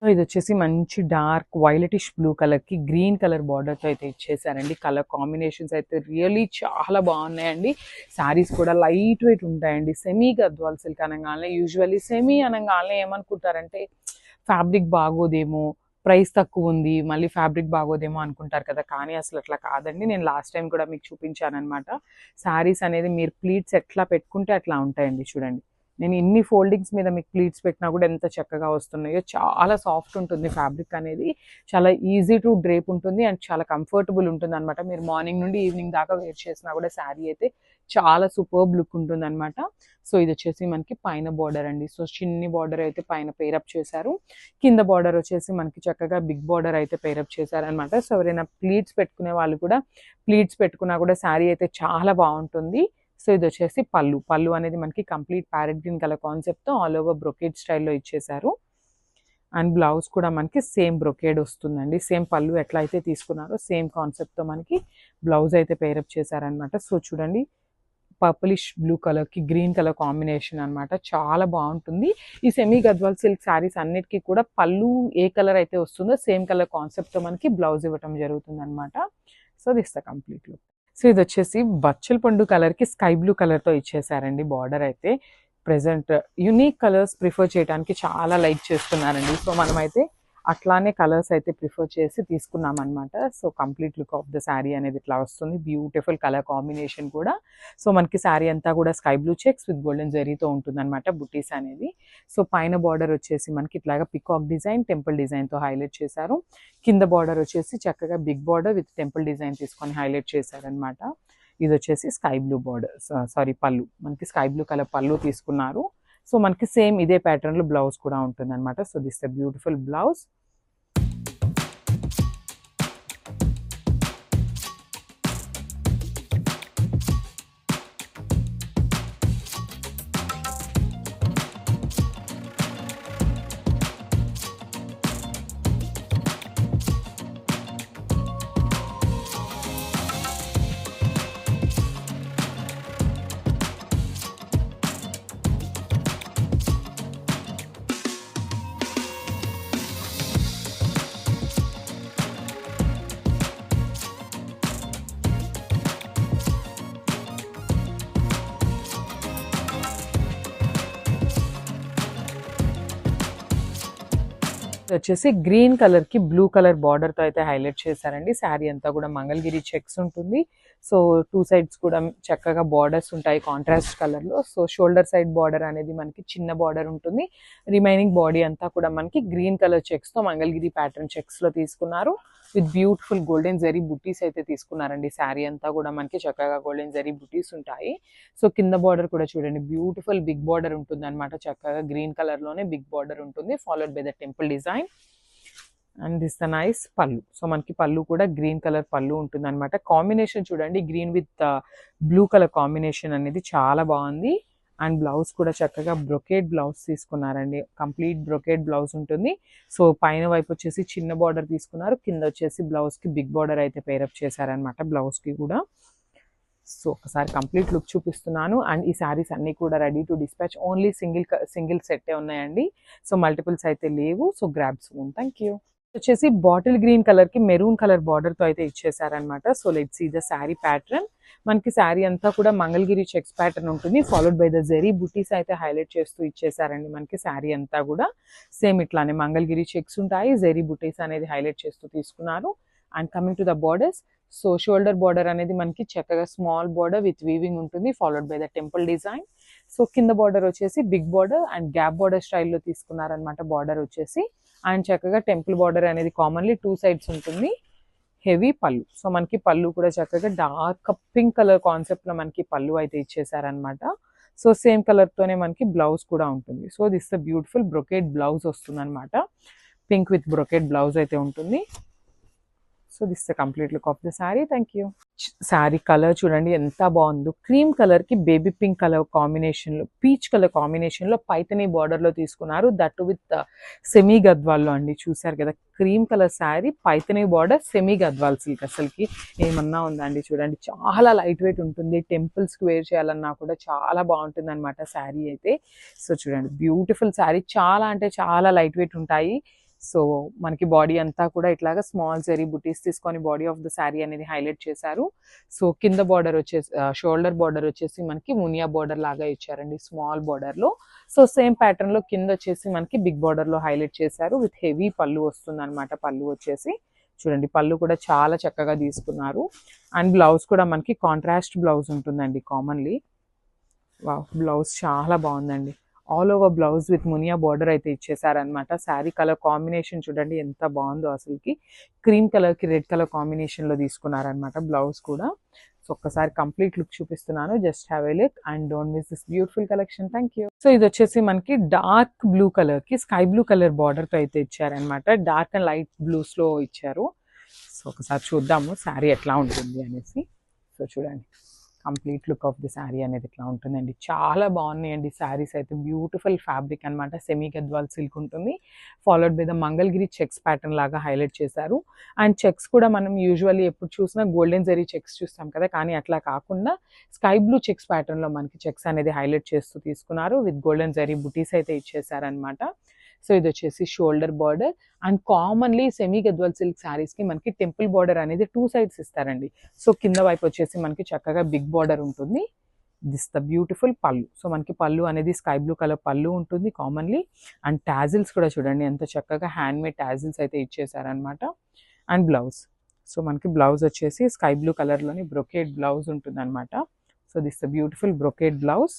So ఇది వచ్చేసి మంచి డార్క్ వైలెటిష్ బ్లూ కలర్ కి గ్రీన్ కలర్ బార్డర్ తో అయితే ఇచ్చేసారండి. కలర్ కాంబినేషన్స్ అయితే రియల్లీ చాలా బాగున్నాయండి. శారీస్ కూడా లైట్ వెయిట్ ఉంటాయండి. సెమీ గద్వాల్ సిల్క్ అనగానే యూజువల్లీ సెమీ అనగానే ఏమనుకుంటారంటే ఫ్యాబ్రిక్ బాగోదేమో, ప్రైస్ తక్కువ ఉంది, మళ్ళీ ఫ్యాబ్రిక్ బాగోదేమో అనుకుంటారు కదా. కానీ అసలు అట్లా కాదండి. నేను లాస్ట్ టైం కూడా మీకు చూపించాను అనమాట. శారీస్ అనేది మీరు ప్లీట్స్ ఎట్లా పెట్టుకుంటే అట్లా ఉంటాయండి. చూడండి, నేను ఇన్ని ఫోల్డింగ్స్ మీద మీకు ప్లీట్స్ పెట్టినా కూడా ఎంత చక్కగా వస్తున్నాయో. చాలా సాఫ్ట్ ఉంటుంది ఫ్యాబ్రిక్ అనేది. చాలా ఈజీ టు డ్రేప్ ఉంటుంది అండ్ చాలా కంఫర్టబుల్ ఉంటుంది అనమాట. మీరు మార్నింగ్ నుండి ఈవినింగ్ దాకా వేర్ చేసినా కూడా శారీ అయితే చాలా సూపర్బ్ లుక్ ఉంటుంది అనమాట. సో ఇది వచ్చేసి మనకి పైన బార్డర్ అండి. సో చిన్ని బార్డర్ అయితే పైన పేరప్ చేశారు. కింద బార్డర్ వచ్చేసి మనకి చక్కగా బిగ్ బార్డర్ అయితే పేరప్ చేశారు అనమాట. సో ఎవరైనా ప్లీట్స్ పెట్టుకునే వాళ్ళు కూడా ప్లీట్స్ పెట్టుకున్నా కూడా శారీ అయితే చాలా బాగుంటుంది. సో ఇది వచ్చేసి పళ్ళు. పళ్ళు అనేది మనకి కంప్లీట్ ప్యారెట్ గ్రీన్ కలర్ కాన్సెప్ట్తో ఆల్ ఓవర్ బ్రొకేడ్ స్టైల్లో ఇచ్చేసారు. అండ్ బ్లౌజ్ కూడా మనకి సేమ్ బ్రొకేడ్ వస్తుందండి. సేమ్ పళ్ళు ఎట్లా అయితే తీసుకున్నారో సేమ్ కాన్సెప్ట్తో మనకి బ్లౌజ్ అయితే పేరప్ చేశారనమాట. సో చూడండి, పర్పులిష్ బ్లూ కలర్కి గ్రీన్ కలర్ కాంబినేషన్ అనమాట. చాలా బాగుంటుంది. ఈ సెమీ గద్వాల్ సిల్క్ శారీస్ అన్నిటికీ కూడా పళ్ళు ఏ కలర్ అయితే వస్తుందో సేమ్ కలర్ కాన్సెప్ట్తో మనకి బ్లౌజ్ ఇవ్వటం జరుగుతుంది అనమాట. So this the complete look. So ఇది వచ్చేసి బచ్చల పండు కలర్కి స్కై బ్లూ కలర్తో ఇచ్చేసారండి. బార్డర్ అయితే ప్రెసెంట్ యూనిక్ కలర్స్ ప్రిఫర్ చేయడానికి చాలా లైక్ చేస్తున్నారండి. సో మనమైతే అట్లానే కలర్స్ అయితే ప్రిఫర్ చేసి తీసుకున్నాం అనమాట. So complete look of the sari అనేది ఇట్లా వస్తుంది. బ్యూటిఫుల్ కలర్ కాంబినేషన్ కూడా. సో మనకి శారీ అంతా కూడా sky blue checks with golden జరీతో ఉంటుంది అనమాట బుటీస్ అనేది. సో పైన బార్డర్ వచ్చేసి మనకి ఇట్లాగా పికాక్ డిజైన్, టెంపుల్ డిజైన్తో హైలైట్ చేశారు. కింద బార్డర్ వచ్చేసి చక్కగా big border with temple design తీసుకొని హైలైట్ చేశారనమాట. ఇది వచ్చేసి స్కై బ్లూ బార్డర్, సారీ పళ్ళు. మనకి స్కై బ్లూ కలర్ పళ్ళు తీసుకున్నారు. సో మనకి సేమ్ ఇదే ప్యాటర్న్లో బ్లౌజ్ కూడా ఉంటుంది అనమాట. So this the beautiful blouse. వచ్చేసి గ్రీన్ కలర్ కి బ్లూ కలర్ బార్డర్ తో అయితే హైలైట్ చేశారండి. శారీ అంతా కూడా మంగళగిరి చెక్స్ ఉంటుంది. సో టూ సైడ్స్ కూడా చక్కగా బార్డర్స్ ఉంటాయి కాంట్రాస్ట్ కలర్ లో. సో షోల్డర్ సైడ్ బార్డర్ అనేది మనకి చిన్న బార్డర్ ఉంటుంది. రిమైనింగ్ బాడీ అంతా కూడా మనకి గ్రీన్ కలర్ చెక్స్ తో మంగళగిరి ప్యాటర్న్ చెక్స్ లో తీసుకున్నారు. విత్ బ్యూటిఫుల్ గోల్డెన్ జరీ బుటీస్ అయితే తీసుకున్నారండి. శారీ అంతా కూడా మనకి చక్కగా గోల్డెన్ జరీ బుటీస్ ఉంటాయి. సో కింద బార్డర్ కూడా చూడండి, బ్యూటిఫుల్ బిగ్ బార్డర్ ఉంటుంది అనమాట. చక్కగా గ్రీన్ కలర్ లోనే బిగ్ బార్డర్ ఉంటుంది, followed by the temple design. And this the nice pallu. So మనకి పళ్ళు కూడా గ్రీన్ కలర్ పళ్ళు ఉంటుంది అనమాట. కాంబినేషన్ చూడండి, green with blue colour combination అనేది చాలా బాగుంది. అండ్ బ్లౌజ్ కూడా చక్కగా బ్రొకేడ్ బ్లౌజ్ తీసుకున్నారండి. కంప్లీట్ బ్రొకేడ్ బ్లౌజ్ ఉంటుంది. సో పైన వైపు వచ్చేసి చిన్న బార్డర్ తీసుకున్నారు, కింద వచ్చేసి బ్లౌజ్కి బిగ్ బార్డర్ అయితే పేరప్ చేశారనమాట బ్లౌజ్కి కూడా. సో ఒకసారి కంప్లీట్ లుక్ చూపిస్తున్నాను. అండ్ ఈ శారీస్ అన్నీ కూడా ready to dispatch. Only single సెట్టే ఉన్నాయండి. సో మల్టిపుల్స్ అయితే లేవు. So grab soon. Thank you. వచ్చేసి బాటిల్ గ్రీన్ కలర్ కి మెరూన్ కలర్ బార్డర్ తో అయితే ఇచ్చేసారనమాట. So let's see the sari pattern. మనకి శారీ అంతా కూడా మంగళగిరి చెక్స్ ప్యాటర్న్ ఉంటుంది, ఫాలోడ్ బై ద జెరీ బుటీస్ అయితే హైలైట్ చేస్తూ ఇచ్చేసారండి. మనకి శారీ అంతా కూడా సేమ్ ఇట్లానే మంగళగిరి చెక్స్ ఉంటాయి, జెరీ బుటీస్ అనేది హైలైట్ చేస్తూ తీసుకున్నారు. And coming to the borders, so shoulder border అనేది మనకి చక్కగా స్మాల్ బార్డర్ విత్ వీవింగ్ ఉంటుంది, followed by the temple design. So కింద బార్డర్ వచ్చేసి big border and gap border స్టైల్లో తీసుకున్నారనమాట బార్డర్ వచ్చేసి. అండ్ చక్కగా టెంపుల్ బార్డర్ అనేది కామన్లీ టూ సైడ్స్ ఉంటుంది. హెవీ పళ్ళు. సో మనకి పళ్ళు కూడా చక్కగా డార్క్ పింక్ కలర్ కాన్సెప్ట్ లో మనకి పళ్ళు అయితే ఇచ్చేసారనమాట. సో సేమ్ కలర్ తోనే మనకి బ్లౌజ్ కూడా ఉంటుంది. So this the beautiful brocade blouse వస్తుంది అనమాట. పింక్ విత్ బ్రొకేడ్ బ్లౌజ్ అయితే ఉంటుంది. So this the complete look of the sari. Thank you. Sari colour చూడండి ఎంత బాగుందో. క్రీమ్ కలర్ కి బేబీ పింక్ కలర్ కాంబినేషన్ లో, పీచ్ కలర్ కాంబినేషన్ లో పైతనీ బార్డర్ లో తీసుకున్నారు. దట్ విత్ సెమీ గద్వాల్లో అండి. చూసారు కదా, cream colour sari, Paithani border, semi Gadwal silk. అసలుకి ఏమన్నా ఉందండి. చూడండి, చాలా లైట్ వెయిట్ ఉంటుంది. టెంపుల్స్ కి వేర్ చేయాలన్నా కూడా చాలా బాగుంటుంది అనమాట శారీ అయితే. సో చూడండి, బ్యూటిఫుల్ శారీ. చాలా అంటే చాలా లైట్ వెయిట్ ఉంటాయి. సో మనకి బాడీ అంతా కూడా ఇట్లాగా స్మాల్ జరీ బుటీస్ తీసుకొని బాడీ ఆఫ్ ద శారీ అనేది హైలైట్ చేశారు. సో కింద బార్డర్ వచ్చేసి షోల్డర్ బార్డర్ వచ్చేసి మనకి మునియా బార్డర్ లాగా ఇచ్చారండి స్మాల్ బార్డర్ లో. సో సేమ్ ప్యాటర్న్ లో కింద వచ్చేసి మనకి బిగ్ బార్డర్ లో హైలైట్ చేశారు విత్ హెవీ పళ్ళు వస్తుంది అనమాట. పళ్ళు వచ్చేసి చూడండి, పళ్ళు కూడా చాలా చక్కగా తీసుకున్నారు. అండ్ బ్లౌజ్ కూడా మనకి కాంట్రాస్ట్ బ్లౌజ్ ఉంటుందండి కామన్లీ. బ్లౌజ్ చాలా బాగుందండి. All over blouse with Muniya border అయితే ఇచ్చేసారనమాట. శారీ కలర్ కాంబినేషన్ చూడండి ఎంత బాగుందో అసలుకి. క్రీమ్ కలర్ కి రెడ్ కలర్ కాంబినేషన్ లో తీసుకున్నారనమాట బ్లౌజ్ కూడా. సో ఒక్కసారి కంప్లీట్ లుక్ చూపిస్తున్నాను, just have a look and don't miss this beautiful collection. Thank you. So ఇది వచ్చేసి మనకి డార్క్ బ్లూ కలర్ కి స్కై బ్లూ కలర్ బార్డర్ తో అయితే ఇచ్చారనమాట. డార్క్ అండ్ లైట్ బ్లూస్ లో ఇచ్చారు. సో ఒకసారి చూద్దాము శారీ ఎట్లా ఉంటుంది అనేసి. సో చూడండి, complete look of the sari అనేది ఇట్లా ఉంటుందండి. చాలా బాగున్నాయండి శారీస్ అయితే. బ్యూటిఫుల్ ఫ్యాబ్రిక్ అనమాట. సెమీ గద్వాల్ సిల్క్ ఉంటుంది. Followed by the Mangalagiri checks pattern లాగా హైలైట్ చేశారు. అండ్ చెక్స్ కూడా మనం యూజువల్లీ ఎప్పుడు చూసినా గోల్డెన్ జరీ చెక్స్ చూస్తాం కదా, కానీ అట్లా కాకుండా స్కై బ్లూ చెక్స్ ప్యాటర్న్ లో మనకి చెక్స్ అనేది హైలైట్ చేస్తూ తీసుకున్నారు. విత్ గోల్డెన్ జరీ బుటీస్ అయితే ఇచ్చేసారనమాట. సో ఇది వచ్చేసి shoulder border. And commonly semi Gadwal silk saris కి మనకి టెంపుల్ బార్డర్ అనేది 2 sides ఇస్తారండి. సో కింద వైపు వచ్చేసి మనకి చక్కగా బిగ్ బార్డర్ ఉంటుంది. దిస్ ద బ్యూటిఫుల్ పళ్ళు. సో మనకి పళ్ళు అనేది స్కై బ్లూ కలర్ పళ్ళు ఉంటుంది కామన్లీ. అండ్ టాజిల్స్ కూడా చూడండి ఎంత చక్కగా హ్యాండ్ మేడ్ టాజిల్స్ అయితే ఇచ్చేసారనమాట. And blouse. సో మనకి బ్లౌజ్ వచ్చేసి స్కై బ్లూ కలర్ లోని బ్రొకేడ్ బ్లౌజ్ ఉంటుంది అనమాట. So this the beautiful brocade blouse.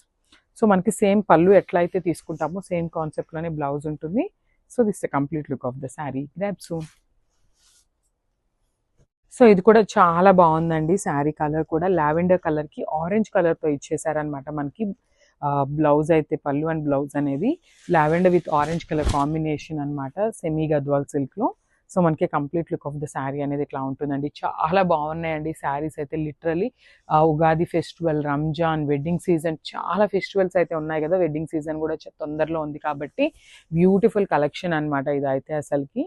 So మనకి సేమ్ పళ్ళు ఎట్లయితే తీసుకుంటామో సేమ్ కాన్సెప్ట్ లోనే బ్లౌజ్ ఉంటుంది. So this the complete look of the sari. Grab soon. So ఇది కూడా చాలా బాగుందండి. శారీ కలర్ కూడా లావెండర్ కలర్ కి ఆరెంజ్ కలర్ తో ఇచ్చేసారనమాట. మనకి బ్లౌజ్ అయితే పళ్ళు అండ్ బ్లౌజ్ అనేది lavender with orange colour combination అనమాట సెమీ గద్వాల్ సిల్క్ లో. సో మనకి complete look of the sari అనేది ఇట్లా ఉంటుందండి. చాలా బాగున్నాయండి శారీస్ అయితే. Literally Ugadi festival, Ramzan, wedding season, చాలా ఫెస్టివల్స్ అయితే ఉన్నాయి కదా. వెడ్డింగ్ సీజన్ కూడా తొందరలో ఉంది కాబట్టి బ్యూటిఫుల్ కలెక్షన్ అనమాట ఇదైతే అసలుకి.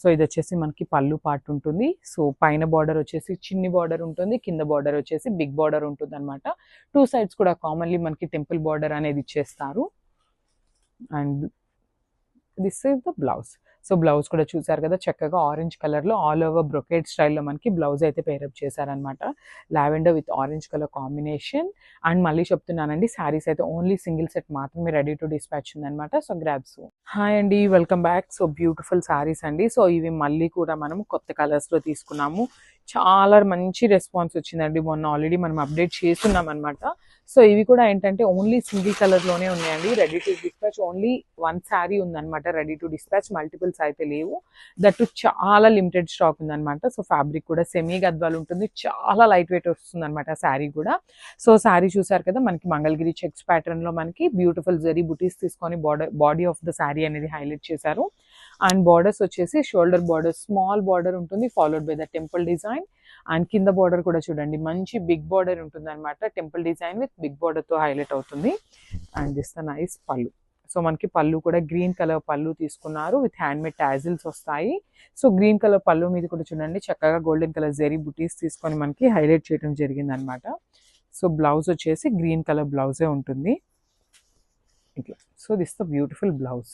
సో ఇది వచ్చేసి మనకి పళ్ళు పార్ట్ ఉంటుంది. సో పైన బార్డర్ వచ్చేసి చిన్ని బార్డర్ ఉంటుంది, కింద బార్డర్ వచ్చేసి బిగ్ బార్డర్ ఉంటుంది అనమాట. 2 sides కూడా కామన్లీ మనకి టెంపుల్ బార్డర్ అనేది ఇచ్చేస్తారు. And this is the blouse. So blouse కూడా చూసారు కదా, చక్కగా ఆరెంజ్ కలర్ లో ఆల్ ఓవర్ బ్రొకేడ్ స్టైల్లో మనకి బ్లౌజ్ అయితే పేరప్ చేశారనమాట. Lavender with orange colour combination. And మళ్ళీ చెప్తున్నానండి, శారీస్ అయితే ఓన్లీ సింగిల్ సెట్ మాత్రమే రెడీ టు డిస్పాచ్ ఉందనమాట. So grabs. హాయ్ అండి, welcome back. So beautiful saris అండి. సో ఇవి మళ్ళీ కూడా మనం కొత్త కలర్స్ లో తీసుకున్నాము. చాలా మంచి రెస్పాన్స్ వచ్చిందండి. మొన్న ఆల్రెడీ మనం అప్డేట్ చేస్తున్నాం అనమాట. సో ఇవి కూడా ఏంటంటే ఓన్లీ సింగిల్ కలర్ లోనే ఉన్నాయండి. Ready to dispatch only 1 sari ఉందన్నమాట. రెడీ టు డిస్పాచ్, మల్టిపుల్స్ అయితే లేవు. దట్టు చాలా లిమిటెడ్ స్టాక్ ఉందన్నమాట. సో ఫ్యాబ్రిక్ కూడా సెమీ గద్వాల్ ఉంటుంది. చాలా లైట్ వెయిట్ వస్తుంది అనమాట శారీ కూడా. సో శారీ చూసారు కదా, మనకి మంగళగిరి చెక్స్ ప్యాటర్న్ లో మనకి బ్యూటిఫుల్ జరీ బుటీస్ తీసుకొని బాడీ ఆఫ్ ద శారీ అనేది హైలైట్ చేశారు. అండ్ బార్డర్స్ వచ్చేసి షోల్డర్ బార్డర్ స్మాల్ బార్డర్ ఉంటుంది, followed by the temple design. And కింద బార్డర్ కూడా చూడండి మంచి బిగ్ బార్డర్ ఉంటుంది అనమాట. Temple design with big border తో హైలైట్ అవుతుంది. And this the nice pallu. So మనకి పళ్ళు కూడా గ్రీన్ కలర్ పళ్ళు తీసుకున్నారు విత్ హ్యాండ్ మేడ్ టాజిల్స్ వస్తాయి. సో గ్రీన్ కలర్ పళ్ళు మీద కూడా చూడండి చక్కగా గోల్డెన్ కలర్ జరీ బుటీస్ తీసుకొని మనకి హైలైట్ చేయడం జరిగింది అనమాట. సో బ్లౌజ్ వచ్చేసి గ్రీన్ కలర్ బ్లౌజే ఉంటుంది ఇట్లా. So this the beautiful blouse.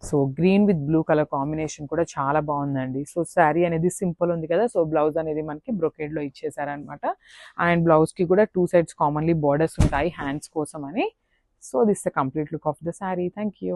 So green with blue colour combination కూడా చాలా బాగుందండి. సో శారీ అనేది సింపుల్ ఉంది కదా. సో బ్లౌజ్ అనేది మనకి బ్రొకేడ్ లో ఇచ్చేసారనమాట. అండ్ బ్లౌజ్ కి కూడా 2 sides కామన్లీ బార్డర్స్ ఉంటాయి హ్యాండ్స్ కోసం అని. So this the complete look of the sari. Thank you.